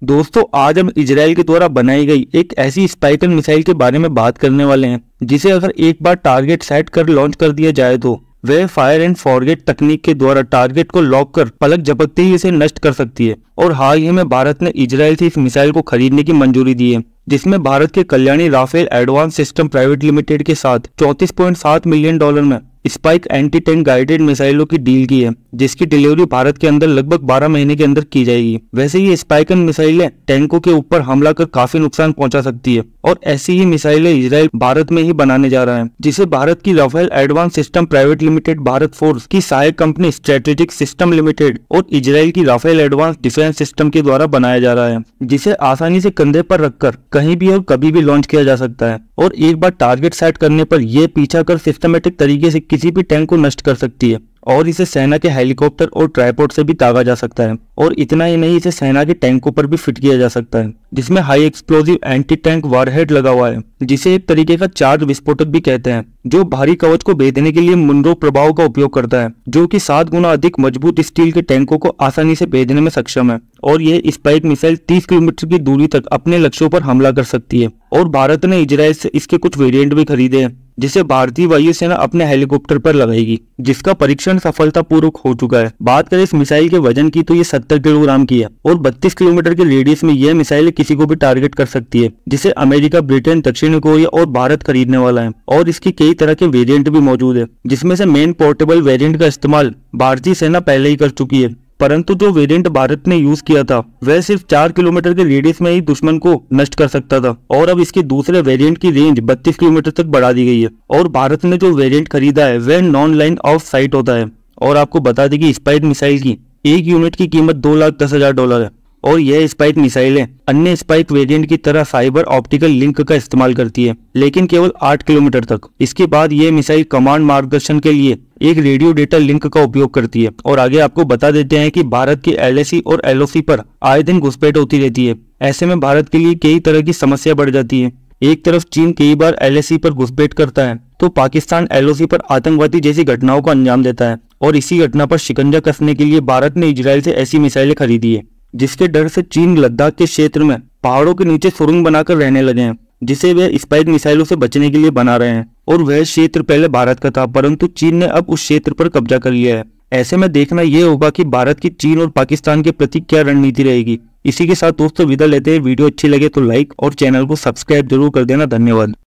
दोस्तों आज हम इजराइल के द्वारा बनाई गई एक ऐसी स्पाइकर मिसाइल के बारे में बात करने वाले हैं जिसे अगर एक बार टारगेट सेट कर लॉन्च कर दिया जाए तो वह फायर एंड फॉरगेट तकनीक के द्वारा टारगेट को लॉक कर पलक झपकते ही इसे नष्ट कर सकती है। और हाल ही में भारत ने इजराइल से इस मिसाइल को खरीदने की मंजूरी दी है, जिसमें भारत के Kalyani Rafael advance system private limited के साथ $34.7 मिलियन में स्पाइक एंटी टैंक गाइडेड मिसाइलों की डील की है, जिसकी डिलीवरी भारत के अंदर लगभग 12 महीने के अंदर की जाएगी। वैसे ये स्पाइकन मिसाइलें टैंकों के ऊपर हमला कर काफी नुकसान पहुंचा सकती है और ऐसी ही मिसाइलें इजराइल भारत में ही बनाने जा रहा है, जिसे भारत की Rafael advance system private limited Bharat Forge की सहायक कंपनी स्ट्रेटेजिक सिस्टम लिमिटेड और इजराइल की राफेल एडवांस डिफेंस सिस्टम के द्वारा बनाया जा रहा है, जिसे आसानी से कंधे पर रखकर कहीं भी और कभी भी लॉन्च किया जा सकता है। और एक बार टारगेट सेट करने पर यह पीछा कर सिस्टमेटिक तरीके से किसी भी टैंक को नष्ट कर सकती है और इसे सेना के हेलीकॉप्टर और ट्राइपॉड से भी दागा जा सकता है। और इतना ही नहीं, इसे सेना के टैंकों पर भी फिट किया जा सकता है, जिसमें high explosive anti tank warhead लगा हुआ है, जिसे एक तरीके का चार्ज विस्फोटक भी कहते हैं, जो भारी कवच को भेदने के लिए मुनरो प्रभाव का उपयोग करता है, जो कि 7 गुना अधिक मजबूत स्टील के टैंकों को आसानी से भेदने में सक्षम है। और यह स्पाइक मिसाइल 30 किलोमीटर की दूरी तक अपने लक्ष्यों पर हमला कर सकती है। और भारत ने इजराइल से इसके कुछ वेरिएंट भी खरीदे हैं, जिसे भारतीय वायुसेना अपने हेलीकॉप्टर पर लगाएगी, जिसका परीक्षण सफलतापूर्वक हो चुका है। बात करें इस मिसाइल के वजन की तो ये 70 किलोग्राम की है और 32 किलोमीटर के रेडियस में यह मिसाइल किसी को भी टारगेट कर सकती है, जिसे अमेरिका, ब्रिटेन, दक्षिण कोरिया और भारत खरीदने वाला है। और इसकी कई तरह के वेरिएंट भी मौजूद है, जिसमें से मेन पोर्टेबल वेरिएंट का इस्तेमाल भारतीय सेना पहले ही कर चुकी है, परंतु जो वेरिएंट भारत ने यूज किया था वह सिर्फ 4 किलोमीटर के रेडियस में ही दुश्मन को नष्ट कर सकता था। और अब इसके दूसरे वेरिएंट की रेंज 32 किलोमीटर तक बढ़ा दी गई है। और भारत ने जो वेरिएंट खरीदा है वह नॉन लाइन ऑफ साइट होता है। और आपको बता दें कि स्पाइक मिसाइल की एक यूनिट की कीमत $2,10,000 है। और यह स्पाइक मिसाइलें अन्य स्पाइक वेरिएंट की तरह फाइबर ऑप्टिकल लिंक का इस्तेमाल करती है, लेकिन केवल 8 किलोमीटर तक। इसके बाद यह मिसाइल कमांड मार्गदर्शन के लिए एक रेडियो डेटा लिंक का उपयोग करती है। और आगे आपको बता देते हैं कि भारत की LAC और LOC पर आए दिन घुसपैठ होती रहती है। ऐसे में भारत के लिए कई तरह की समस्या बढ़ जाती है। एक तरफ चीन कई बार LAC पर घुसपैठ करता है तो पाकिस्तान LOC पर आतंकवादी जैसी घटनाओं को अंजाम देता है। और इसी घटना पर शिकंजा कसने के लिए भारत ने इजराइल से ऐसी मिसाइलें खरीदी है, जिसके डर से चीन लद्दाख के क्षेत्र में पहाड़ों के नीचे सुरंग बनाकर रहने लगे हैं, जिसे वे स्पाइक मिसाइलों से बचने के लिए बना रहे हैं। और वह क्षेत्र पहले भारत का था, परंतु चीन ने अब उस क्षेत्र पर कब्जा कर लिया है। ऐसे में देखना यह होगा कि भारत की चीन और पाकिस्तान के प्रति क्या रणनीति रहेगी। इसी के साथ दोस्तों विदा लेते हैं। वीडियो अच्छी लगे तो लाइक और चैनल को सब्सक्राइब जरूर कर देना। धन्यवाद।